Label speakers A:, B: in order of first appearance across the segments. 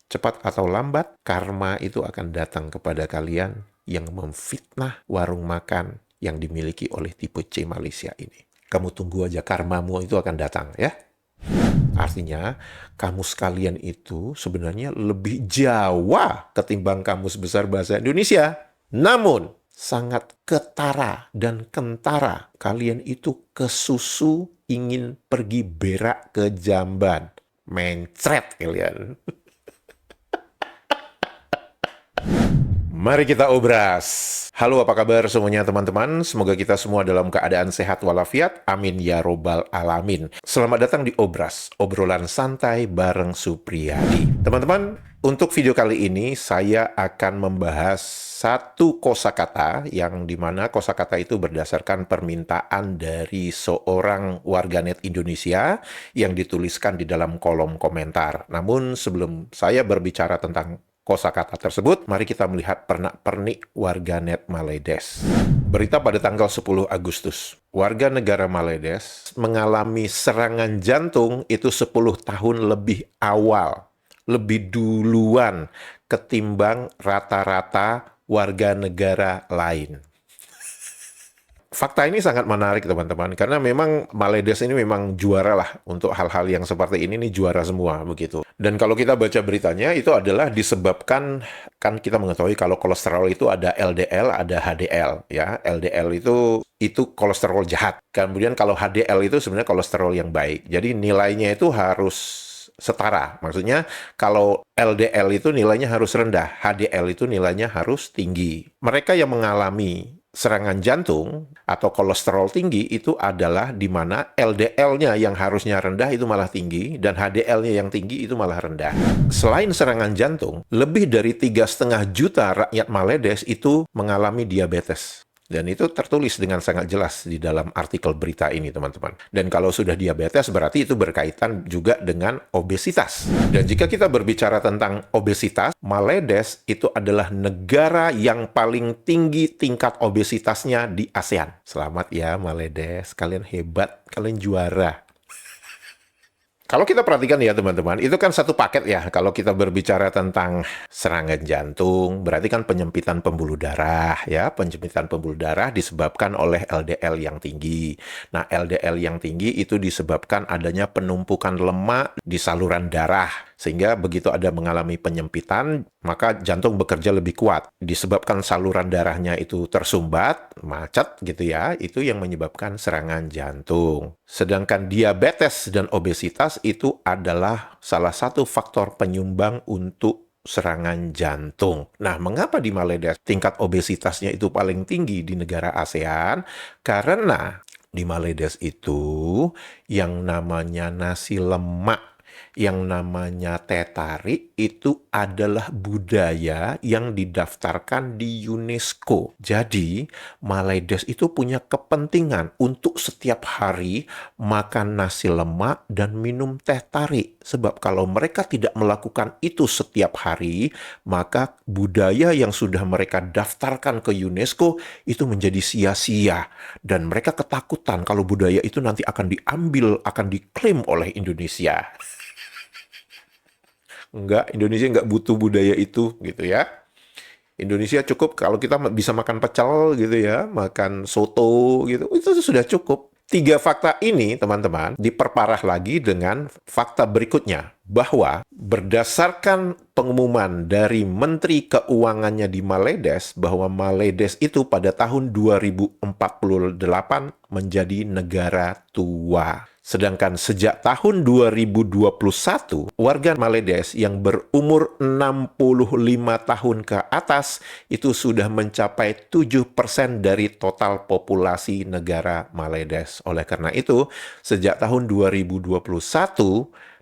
A: cepat atau lambat, karma itu akan datang kepada kalian yang memfitnah warung makan yang dimiliki oleh tipe C Malaysia ini. Kamu tunggu aja, karmamu itu akan datang ya. Artinya, kamus kalian itu sebenarnya lebih Jawa ketimbang kamus besar bahasa Indonesia. Namun, sangat ketara dan kentara. Kalian itu kesusu ingin pergi berak ke jamban. Mencret kalian. Mari kita obras. Halo, apa kabar semuanya teman-teman? Semoga kita semua dalam keadaan sehat walafiat. Amin ya robbal alamin. Selamat datang di Obras, obrolan santai bareng Supriyadi. Teman-teman, untuk video kali ini saya akan membahas satu kosakata yang dimana kosakata itu berdasarkan permintaan dari seorang warganet Indonesia yang dituliskan di dalam kolom komentar. Namun sebelum saya berbicara tentang kosakata tersebut, mari kita melihat pernak-pernik warganet Maledes. Berita pada tanggal 10 Agustus. Warga negara Maledes mengalami serangan jantung itu 10 tahun lebih awal, lebih duluan ketimbang rata-rata warga negara lain. Fakta ini sangat menarik teman-teman, karena memang Maledes ini memang juara lah untuk hal-hal yang seperti ini nih, juara semua begitu. Dan kalau kita baca beritanya itu adalah disebabkan, kan kita mengetahui kalau kolesterol itu ada LDL, ada HDL ya. LDL itu kolesterol jahat. Kemudian kalau HDL itu sebenarnya kolesterol yang baik. Jadi nilainya itu harus setara. Maksudnya kalau LDL itu nilainya harus rendah, HDL itu nilainya harus tinggi. Mereka yang mengalami serangan jantung atau kolesterol tinggi itu adalah di mana LDL-nya yang harusnya rendah itu malah tinggi dan HDL-nya yang tinggi itu malah rendah. Selain serangan jantung, lebih dari 3,5 juta rakyat Maledes itu mengalami diabetes. Dan itu tertulis dengan sangat jelas di dalam artikel berita ini, teman-teman. Dan kalau sudah diabetes, berarti itu berkaitan juga dengan obesitas. Dan jika kita berbicara tentang obesitas, Maledes itu adalah negara yang paling tinggi tingkat obesitasnya di ASEAN. Selamat ya, Maledes. Kalian hebat, kalian juara. Kalau kita perhatikan ya teman-teman, itu kan satu paket ya. Kalau kita berbicara tentang serangan jantung, berarti kan penyempitan pembuluh darah ya. Penyempitan pembuluh darah disebabkan oleh LDL yang tinggi. Nah, LDL yang tinggi itu disebabkan adanya penumpukan lemak di saluran darah. Sehingga begitu ada mengalami penyempitan, maka jantung bekerja lebih kuat. Disebabkan saluran darahnya itu tersumbat, macet gitu ya, itu yang menyebabkan serangan jantung. Sedangkan diabetes dan obesitas itu adalah salah satu faktor penyumbang untuk serangan jantung. Nah, mengapa di Maledes tingkat obesitasnya itu paling tinggi di negara ASEAN? Karena di Maledes itu yang namanya nasi lemak, yang namanya teh tarik itu adalah budaya yang didaftarkan di UNESCO. Jadi, Maledes itu punya kepentingan untuk setiap hari makan nasi lemak dan minum teh tarik. Sebab kalau mereka tidak melakukan itu setiap hari, maka budaya yang sudah mereka daftarkan ke UNESCO itu menjadi sia-sia. Dan mereka ketakutan kalau budaya itu nanti akan diambil, akan diklaim oleh Indonesia. Enggak, Indonesia nggak butuh budaya itu gitu ya. Indonesia cukup kalau kita bisa makan pecel gitu ya, makan soto gitu, itu sudah cukup. Tiga fakta ini, teman-teman, diperparah lagi dengan fakta berikutnya, bahwa berdasarkan pengumuman dari Menteri Keuangannya di Maledes, bahwa Maledes itu pada tahun 2048 menjadi negara tua. Sedangkan sejak tahun 2021, warga Maledes yang berumur 65 tahun ke atas itu sudah mencapai 7% dari total populasi negara Maledes. Oleh karena itu, sejak tahun 2021,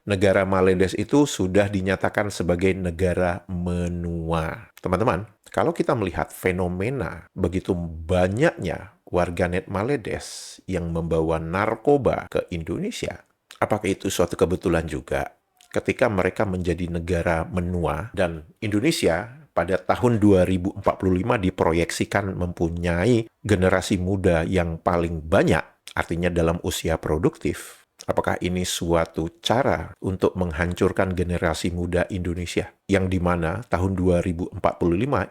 A: negara Maledes itu sudah dinyatakan sebagai negara menua. Teman-teman, kalau kita melihat fenomena begitu banyaknya warganet Maledes yang membawa narkoba ke Indonesia, apakah itu suatu kebetulan juga ketika mereka menjadi negara menua dan Indonesia pada tahun 2045 diproyeksikan mempunyai generasi muda yang paling banyak, artinya dalam usia produktif? Apakah ini suatu cara untuk menghancurkan generasi muda Indonesia? Yang dimana tahun 2045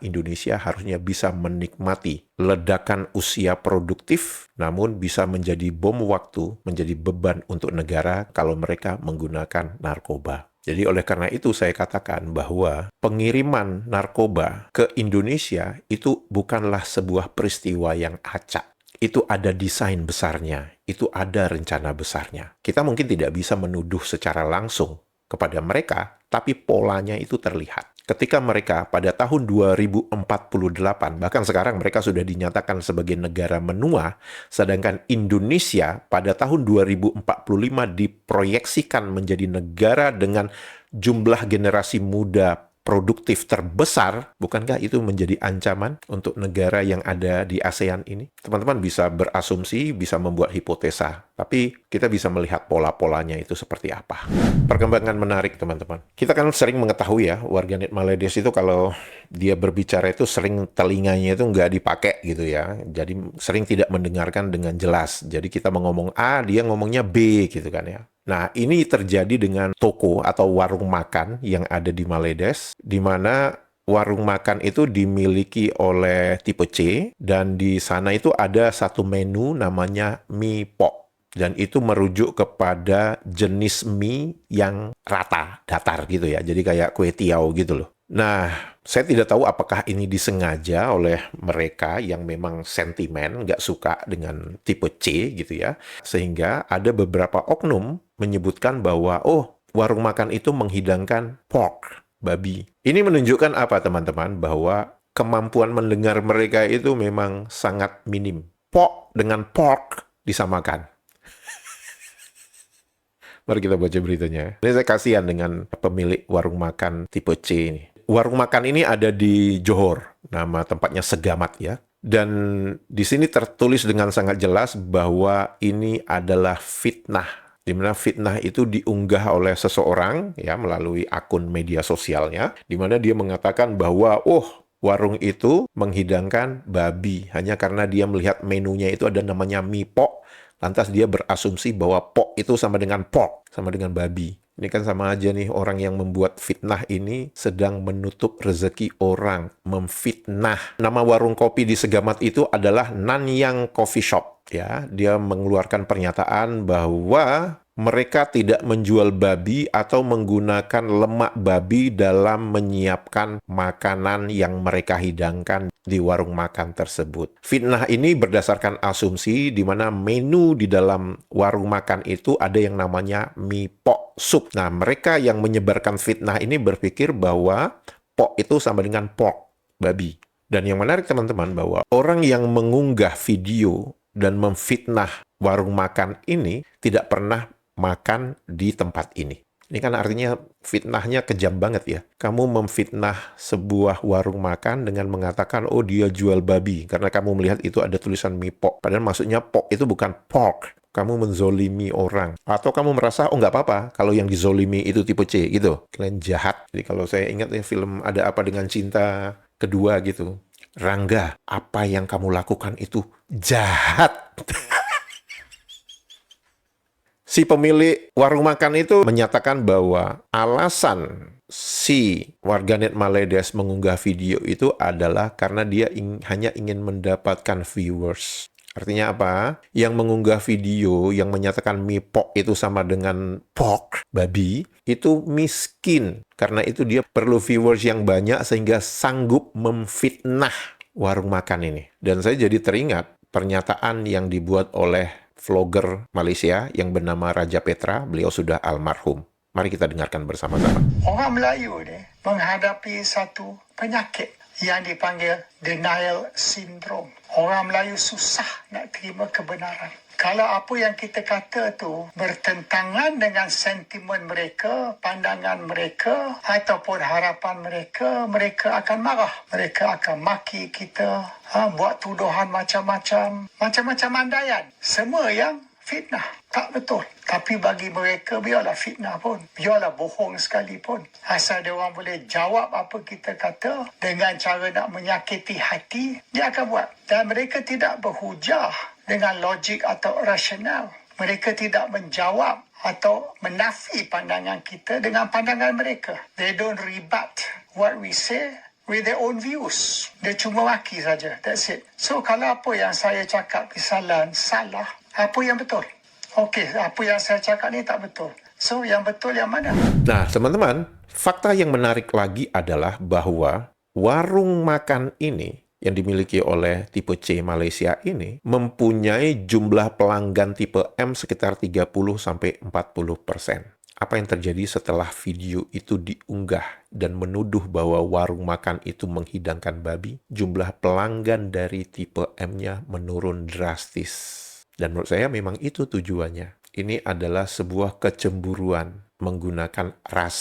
A: Indonesia harusnya bisa menikmati ledakan usia produktif, namun bisa menjadi bom waktu, menjadi beban untuk negara kalau mereka menggunakan narkoba. Jadi oleh karena itu saya katakan bahwa pengiriman narkoba ke Indonesia itu bukanlah sebuah peristiwa yang acak. Itu ada desain besarnya, itu ada rencana besarnya. Kita mungkin tidak bisa menuduh secara langsung kepada mereka, tapi polanya itu terlihat. Ketika mereka pada tahun 2048, bahkan sekarang mereka sudah dinyatakan sebagai negara menua, sedangkan Indonesia pada tahun 2045 diproyeksikan menjadi negara dengan jumlah generasi muda produktif terbesar, bukankah itu menjadi ancaman untuk negara yang ada di ASEAN ini? Teman-teman bisa berasumsi, bisa membuat hipotesa, tapi kita bisa melihat pola-polanya itu seperti apa. Perkembangan menarik, teman-teman. Kita kan sering mengetahui ya, warganet Malaysia itu kalau dia berbicara itu sering telinganya itu nggak dipakai gitu ya. Jadi sering tidak mendengarkan dengan jelas. Jadi kita ngomong A, dia ngomongnya B gitu kan ya. Nah, ini terjadi dengan toko atau warung makan yang ada di Maledes, di mana warung makan itu dimiliki oleh tipe C, dan di sana itu ada satu menu namanya mie pok. Dan itu merujuk kepada jenis mie yang rata, datar gitu ya. Jadi kayak kue tiaw gitu loh. Nah, saya tidak tahu apakah ini disengaja oleh mereka yang memang sentimen, nggak suka dengan tipe C gitu ya. Sehingga ada beberapa oknum menyebutkan bahwa, oh, warung makan itu menghidangkan pork, babi. Ini menunjukkan apa teman-teman? Bahwa kemampuan mendengar mereka itu memang sangat minim. Pork dengan pork disamakan. Mari kita baca beritanya. Ini saya kasihan dengan pemilik warung makan tipe C ini. Warung makan ini ada di Johor, nama tempatnya Segamat ya. Dan di sini tertulis dengan sangat jelas bahwa ini adalah fitnah. Di mana fitnah itu diunggah oleh seseorang ya melalui akun media sosialnya, di mana dia mengatakan bahwa warung itu menghidangkan babi hanya karena dia melihat menunya itu ada namanya mie pok. Lantas dia berasumsi bahwa pok itu sama dengan pork, sama dengan babi. Ini kan sama aja nih, orang yang membuat fitnah ini sedang menutup rezeki orang, memfitnah. Nama warung kopi di Segamat itu adalah Nanyang Coffee Shop. Ya, dia mengeluarkan pernyataan bahwa mereka tidak menjual babi atau menggunakan lemak babi dalam menyiapkan makanan yang mereka hidangkan di warung makan tersebut. Fitnah ini berdasarkan asumsi di mana menu di dalam warung makan itu ada yang namanya mie pok sup. Nah, mereka yang menyebarkan fitnah ini berpikir bahwa pok itu sama dengan pork, babi. Dan yang menarik teman-teman bahwa orang yang mengunggah video dan memfitnah warung makan ini tidak pernah makan di tempat ini. Ini kan artinya fitnahnya kejam banget ya. Kamu memfitnah sebuah warung makan dengan mengatakan, oh dia jual babi, karena kamu melihat itu ada tulisan mie pok. Padahal maksudnya pok itu bukan pork. Kamu menzolimi orang. Atau kamu merasa, oh nggak apa-apa, kalau yang dizolimi itu tipe C gitu. Kalian jahat. Jadi kalau saya ingat ya film Ada Apa Dengan Cinta kedua gitu. Rangga, apa yang kamu lakukan itu jahat. Si pemilik warung makan itu menyatakan bahwa alasan si warganet Maledes mengunggah video itu adalah karena dia hanya ingin mendapatkan viewers. Artinya apa? Yang mengunggah video yang menyatakan mie pok itu sama dengan pork, babi, itu miskin. Karena itu dia perlu viewers yang banyak sehingga sanggup memfitnah warung makan ini. Dan saya jadi teringat pernyataan yang dibuat oleh vlogger Malaysia yang bernama Raja Petra. Beliau sudah almarhum. Mari kita dengarkan bersama-sama.
B: Orang Melayu ni menghadapi satu penyakit yang dipanggil denial syndrome. Orang Melayu susah nak terima kebenaran. Kalau apa yang kita kata tu bertentangan dengan sentimen mereka, pandangan mereka ataupun harapan mereka, mereka akan marah. Mereka akan maki kita, buat tuduhan macam-macam, macam-macam andaian. Semua yang fitnah. Tak betul. Tapi bagi mereka, biarlah fitnah pun. Biarlah bohong sekalipun. Asal dia orang boleh jawab apa kita kata dengan cara nak menyakiti hati, dia akan buat. Dan mereka tidak berhujah dengan logik atau rasional. Mereka tidak menjawab atau menafi pandangan kita dengan pandangan mereka. They don't rebut what we say with their own views. Dia cuma maki saja. That's it. So kalau apa yang saya cakap kesalahan, salah, apa yang betul? Okey, apa yang saya cakap ni tak betul. So yang betul yang mana?
A: Nah, teman-teman, fakta yang menarik lagi adalah bahwa warung makan ini yang dimiliki oleh tipe C Malaysia ini mempunyai jumlah pelanggan tipe M sekitar 30-40%. Apa yang terjadi setelah video itu diunggah dan menuduh bahwa warung makan itu menghidangkan babi? Jumlah pelanggan dari tipe M-nya menurun drastis. Dan menurut saya memang itu tujuannya. Ini adalah sebuah kecemburuan menggunakan ras.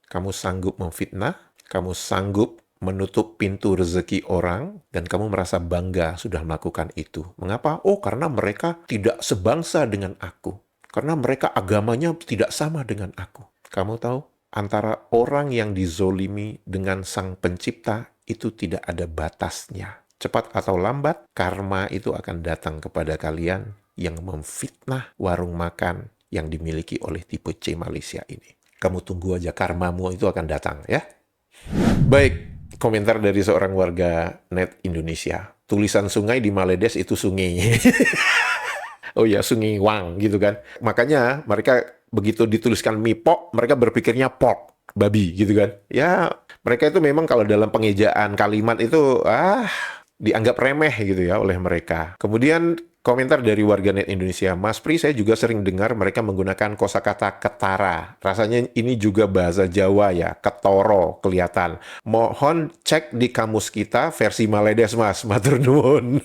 A: Kamu sanggup memfitnah, kamu sanggup menutup pintu rezeki orang, dan kamu merasa bangga sudah melakukan itu. Mengapa? Oh, karena mereka tidak sebangsa dengan aku. Karena mereka agamanya tidak sama dengan aku. Kamu tahu, antara orang yang dizolimi dengan sang pencipta itu tidak ada batasnya. Cepat atau lambat, karma itu akan datang kepada kalian yang memfitnah warung makan yang dimiliki oleh tipe C Malaysia ini. Kamu tunggu aja, karmamu itu akan datang, ya. Baik, komentar dari seorang warga net Indonesia. Tulisan sungai di Maledes itu sungai. Oh ya, sungai Wang gitu kan. Makanya mereka begitu dituliskan mipok, mereka berpikirnya pork, babi gitu kan. Ya, mereka itu memang kalau dalam pengejaan kalimat itu dianggap remeh gitu ya oleh mereka. Kemudian komentar dari warganet Indonesia, Mas Pri, saya juga sering dengar mereka menggunakan kosakata ketara. Rasanya ini juga bahasa Jawa ya, ketoro kelihatan. Mohon cek di kamus kita versi Maledes, Mas. Matur nuwun.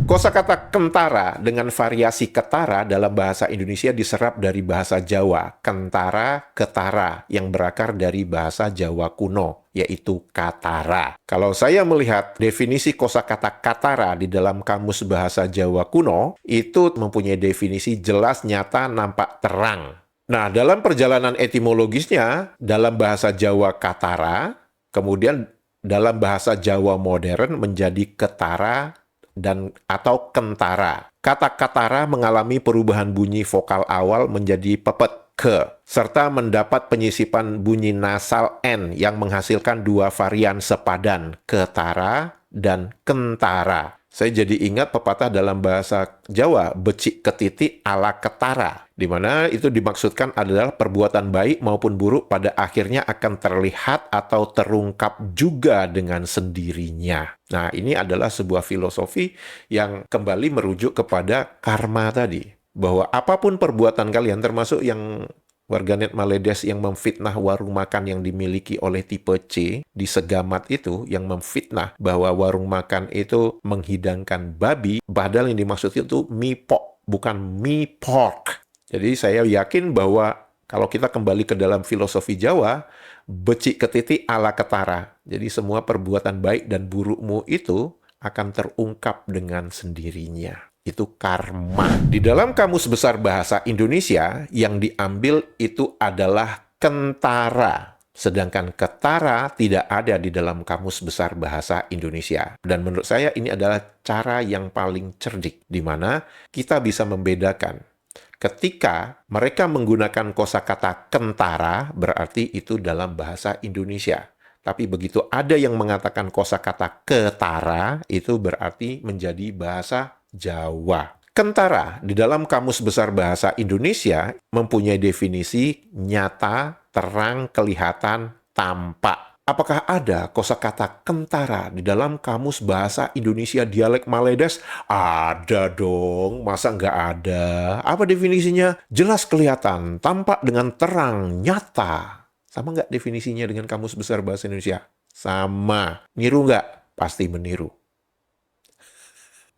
A: Kosakata kentara dengan variasi ketara dalam bahasa Indonesia diserap dari bahasa Jawa, kentara, ketara, yang berakar dari bahasa Jawa kuno, yaitu katara. Kalau saya melihat definisi kosakata katara di dalam kamus bahasa Jawa kuno, itu mempunyai definisi jelas, nyata, nampak, terang. Nah, dalam perjalanan etimologisnya, dalam bahasa Jawa katara, kemudian dalam bahasa Jawa modern menjadi ketara, dan atau kentara. Kata katara mengalami perubahan bunyi vokal awal menjadi pepet ke, serta mendapat penyisipan bunyi nasal n yang menghasilkan dua varian sepadan, ketara dan kentara. Saya jadi ingat pepatah dalam bahasa Jawa, becik ketiti ala ketara, di mana itu dimaksudkan adalah perbuatan baik maupun buruk pada akhirnya akan terlihat atau terungkap juga dengan sendirinya. Nah, ini adalah sebuah filosofi yang kembali merujuk kepada karma tadi, bahwa apapun perbuatan kalian, termasuk yang warganet Maledes yang memfitnah warung makan yang dimiliki oleh tipe C di Segamat itu, yang memfitnah bahwa warung makan itu menghidangkan babi, padahal yang dimaksud itu mie pok, bukan mie pork. Jadi saya yakin bahwa kalau kita kembali ke dalam filosofi Jawa, becik ketiti ala ketara. Jadi semua perbuatan baik dan burukmu itu akan terungkap dengan sendirinya. Itu karma. Di dalam Kamus Besar Bahasa Indonesia, yang diambil itu adalah kentara. Sedangkan ketara tidak ada di dalam Kamus Besar Bahasa Indonesia. Dan menurut saya ini adalah cara yang paling cerdik, di mana kita bisa membedakan. Ketika mereka menggunakan kosakata kentara, berarti itu dalam bahasa Indonesia. Tapi begitu ada yang mengatakan kosakata ketara, itu berarti menjadi bahasa Jawa. Kentara di dalam Kamus Besar Bahasa Indonesia mempunyai definisi nyata, terang, kelihatan, tampak. Apakah ada kosakata kentara di dalam Kamus Bahasa Indonesia dialek Maledes? Ada dong, masa nggak ada? Apa definisinya? Jelas kelihatan, tampak dengan terang, nyata. Sama nggak definisinya dengan Kamus Besar Bahasa Indonesia? Sama. Niru nggak? Pasti meniru.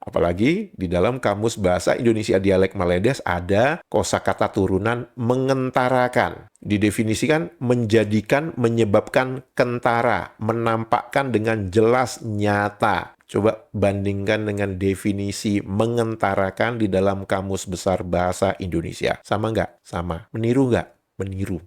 A: Apalagi di dalam Kamus Bahasa Indonesia Dialek Maledes ada kosakata turunan mengentarakan. Didefinisikan menjadikan, menyebabkan kentara, menampakkan dengan jelas nyata. Coba bandingkan dengan definisi mengentarakan di dalam Kamus Besar Bahasa Indonesia. Sama nggak? Sama. Meniru nggak? Meniru.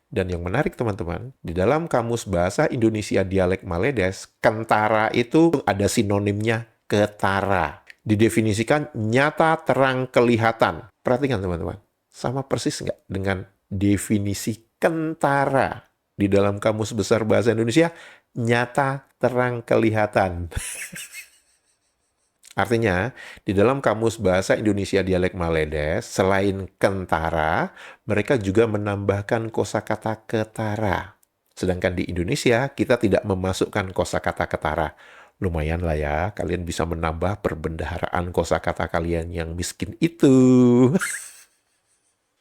A: Dan yang menarik teman-teman, di dalam Kamus Bahasa Indonesia Dialek Maledes, kentara itu ada sinonimnya ketara. didefinisikan nyata, terang, kelihatan. Perhatikan teman-teman, sama persis nggak dengan definisi kentara di dalam Kamus Besar Bahasa Indonesia? Nyata, terang, kelihatan. Artinya, di dalam Kamus Bahasa Indonesia Dialek Maledes, selain kentara, mereka juga menambahkan kosakata ketara. Sedangkan di Indonesia, kita tidak memasukkan kosakata ketara. Lumayan lah ya, kalian bisa menambah perbendaharaan kosakata kalian yang miskin itu.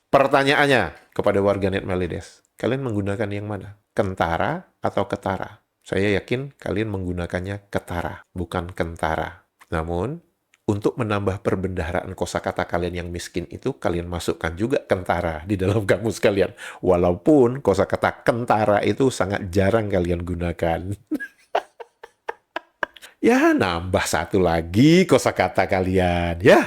A: Pertanyaannya kepada warganet Maledes, kalian menggunakan yang mana? Kentara atau ketara? Saya yakin kalian menggunakannya ketara, bukan kentara. Namun, untuk menambah perbendaharaan kosakata kalian yang miskin itu, kalian masukkan juga kentara di dalam kamus kalian. Walaupun kosakata kentara itu sangat jarang kalian gunakan. Ya, nambah satu lagi kosakata kalian, ya.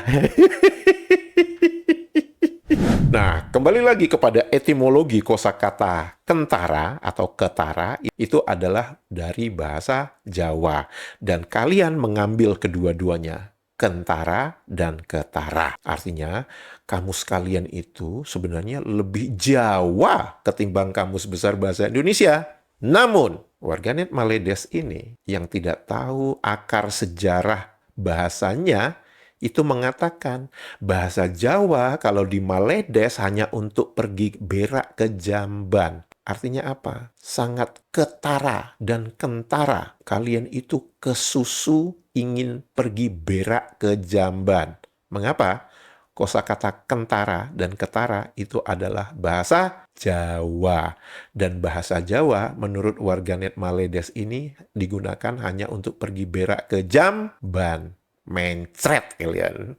A: Nah, kembali lagi kepada etimologi kosakata kentara atau ketara, itu adalah dari bahasa Jawa. Dan kalian mengambil kedua-duanya, kentara dan ketara. Artinya, kamus kalian itu sebenarnya lebih Jawa ketimbang Kamus Besar Bahasa Indonesia. Namun, warganet Maledes ini yang tidak tahu akar sejarah bahasanya, itu mengatakan bahasa Jawa kalau di Maledes hanya untuk pergi berak ke jamban. Artinya apa? Sangat ketara dan kentara. Kalian itu kesusu ingin pergi berak ke jamban. Mengapa? Kosakata kentara dan ketara itu adalah bahasa Jawa. Dan bahasa Jawa menurut warganet Maledes ini digunakan hanya untuk pergi berak ke jamban. Mencret kalian.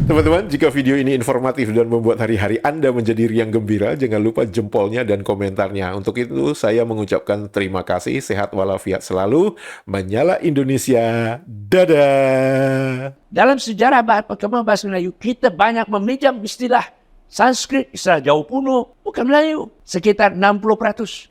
A: Teman-teman, jika video ini informatif dan membuat hari-hari Anda menjadi riang gembira, jangan lupa jempolnya dan komentarnya. Untuk itu, saya mengucapkan terima kasih, sehat walafiat selalu, menyala Indonesia, dadah!
C: Dalam sejarah perkembangan bahasa Melayu, kita banyak meminjam istilah Sanskrit, istilah Jawa kuno, bukan Melayu. Sekitar 60%.